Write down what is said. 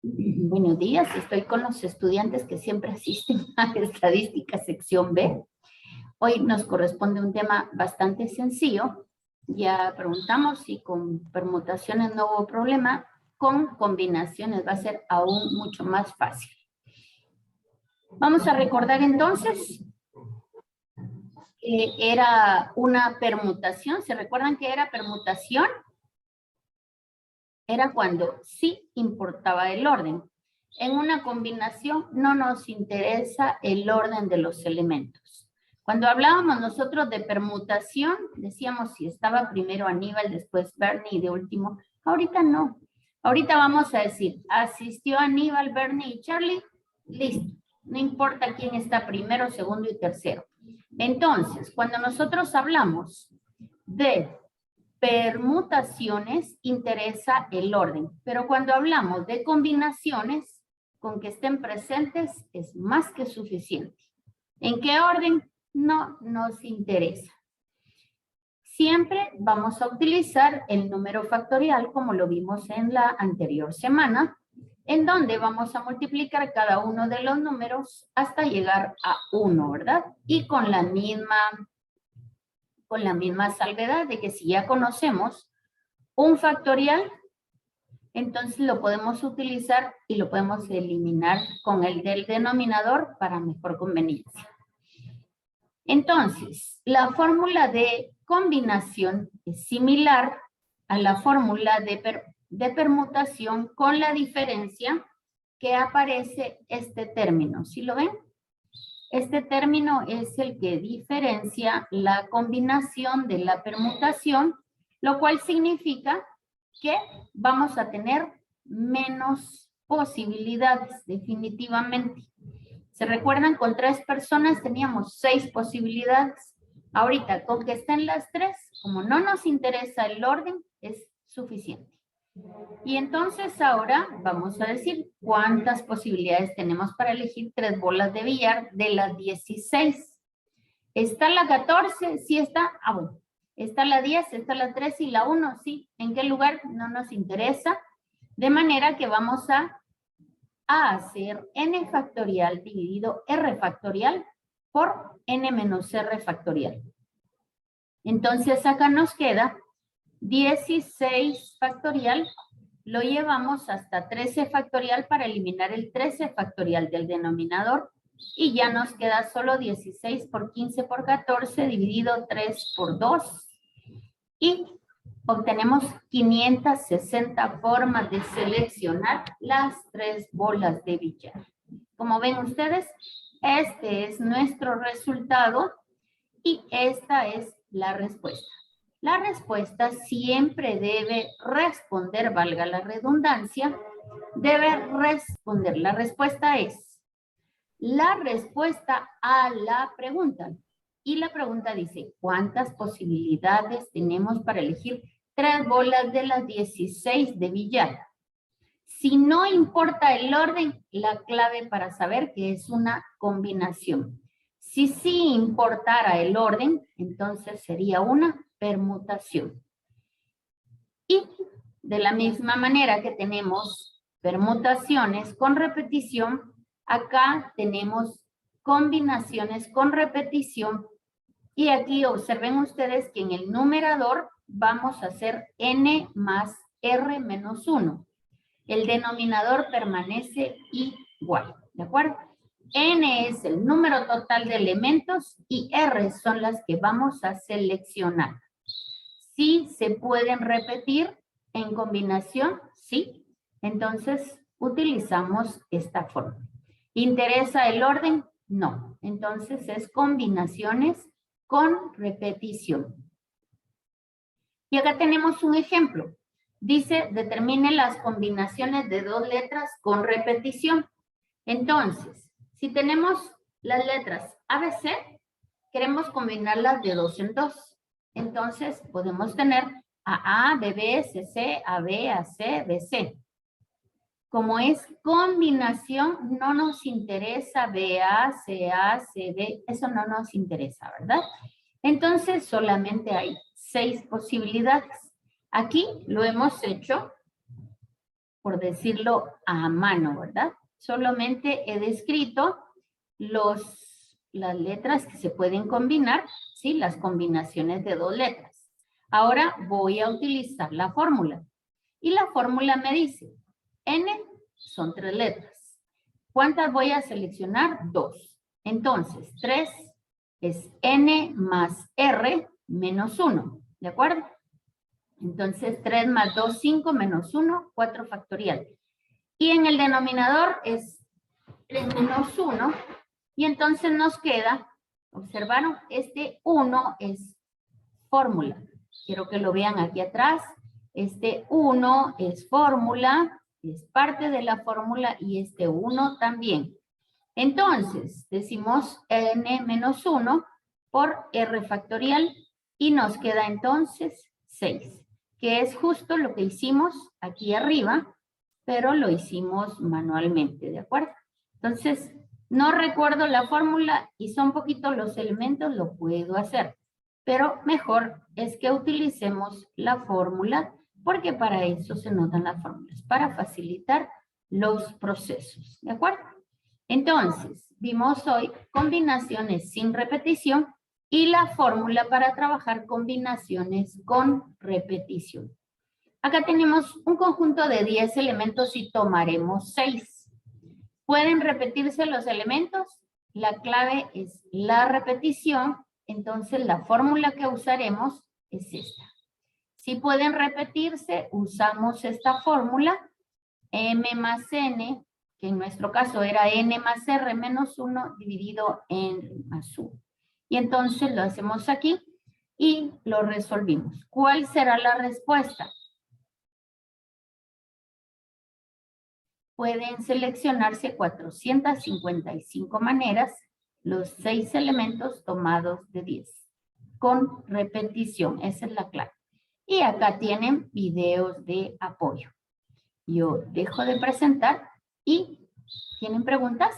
Buenos días, estoy con los estudiantes que siempre asisten a Estadística Sección B. Hoy nos corresponde un tema bastante sencillo. Ya preguntamos si con permutaciones no hubo problema, con combinaciones va a ser aún mucho más fácil. Vamos a recordar entonces que era una permutación. ¿Se recuerdan que era permutación? Era cuando sí importaba el orden. En una combinación no nos interesa el orden de los elementos. Cuando hablábamos nosotros de permutación, decíamos si estaba primero Aníbal, después Bernie y de último. Ahorita no. Ahorita vamos a decir, asistió Aníbal, Bernie y Charlie, listo. No importa quién está primero, segundo y tercero. Entonces, cuando nosotros hablamos de permutaciones, interesa el orden. Pero cuando hablamos de combinaciones, con que estén presentes es más que suficiente. ¿En qué orden? No nos interesa. Siempre vamos a utilizar el número factorial como lo vimos en la anterior semana, en donde vamos a multiplicar cada uno de los números hasta llegar a 1, ¿verdad? Y con la misma salvedad de que si ya conocemos un factorial, entonces lo podemos utilizar y lo podemos eliminar con el del denominador para mejor conveniencia. Entonces, la fórmula de combinación es similar a la fórmula de permutación con la diferencia que aparece este término. ¿Sí lo ven? Este término es el que diferencia la combinación de la permutación, lo cual significa que vamos a tener menos posibilidades, definitivamente. ¿Se recuerdan? Con 3 personas teníamos 6 posibilidades. Ahorita, con que estén las 3, como no nos interesa el orden, es suficiente. Y entonces ahora vamos a decir cuántas posibilidades tenemos para elegir 3 bolas de billar de las 16. ¿Está la 14? Sí está. Ah, bueno. ¿Está la 10? ¿Está la 3 y la 1? Sí. ¿En qué lugar? No nos interesa. De manera que vamos a hacer n factorial dividido r factorial por n menos r factorial. Entonces acá nos queda 16 factorial, lo llevamos hasta 13 factorial para eliminar el 13 factorial del denominador y ya nos queda solo 16 por 15 por 14 dividido 3 por 2 y obtenemos 560 formas de seleccionar las 3 bolas de billar. Como ven ustedes, este es nuestro resultado y esta es la respuesta. La respuesta siempre debe responder, valga la redundancia, debe responder. La respuesta es la respuesta a la pregunta. Y la pregunta dice, ¿cuántas posibilidades tenemos para elegir 3 bolas de las 16 de billar? Si no importa el orden, la clave para saber que es una combinación. Si sí importara el orden, entonces sería una permutación. Y de la misma manera que tenemos permutaciones con repetición, acá tenemos combinaciones con repetición. Y aquí observen ustedes que en el numerador vamos a hacer n más r menos 1. El denominador permanece igual, ¿de acuerdo? N es el número total de elementos y R son las que vamos a seleccionar. ¿Sí se pueden repetir en combinación? Sí. Entonces, utilizamos esta forma. ¿Interesa el orden? No. Entonces, es combinaciones con repetición. Y acá tenemos un ejemplo. Dice, determine las combinaciones de 2 letras con repetición. Entonces, si tenemos las letras ABC, queremos combinarlas de 2 en 2. Entonces, podemos tener AA, BB, CC, AB, AC, BC. Como es combinación, no nos interesa BA, CA, CB, eso no nos interesa, ¿verdad? Entonces, solamente hay 6 posibilidades. Aquí lo hemos hecho por decirlo a mano, ¿verdad? Solamente he descrito las letras que se pueden combinar, ¿sí? Las combinaciones de dos letras. Ahora voy a utilizar la fórmula. Y la fórmula me dice, N son 3 letras. ¿Cuántas voy a seleccionar? 2. Entonces, 3 es N más R menos 1, ¿de acuerdo? Entonces, 3 más 2, 5, menos 1, 4 factorial. Y en el denominador es 3 menos 1. Y entonces nos queda, ¿observaron? Este 1 es fórmula. Quiero que lo vean aquí atrás. Este 1 es fórmula, es parte de la fórmula y este 1 también. Entonces, decimos n menos 1 por r factorial y nos queda entonces 6, que es justo lo que hicimos aquí arriba, pero lo hicimos manualmente, ¿de acuerdo? Entonces, no recuerdo la fórmula y son poquitos los elementos, lo puedo hacer. Pero mejor es que utilicemos la fórmula porque para eso se notan las fórmulas, para facilitar los procesos, ¿de acuerdo? Entonces, vimos hoy combinaciones sin repetición y la fórmula para trabajar combinaciones con repetición. Acá tenemos un conjunto de 10 elementos y tomaremos 6. ¿Pueden repetirse los elementos? La clave es la repetición, entonces la fórmula que usaremos es esta. Si pueden repetirse, usamos esta fórmula, m más n, que en nuestro caso era n más r menos 1 dividido en más 1. Y entonces lo hacemos aquí y lo resolvimos. ¿Cuál será la respuesta? Pueden seleccionarse 455 maneras, los 6 elementos tomados de 10, con repetición, esa es la clave. Y acá tienen videos de apoyo. Yo dejo de presentar y ¿tienen preguntas?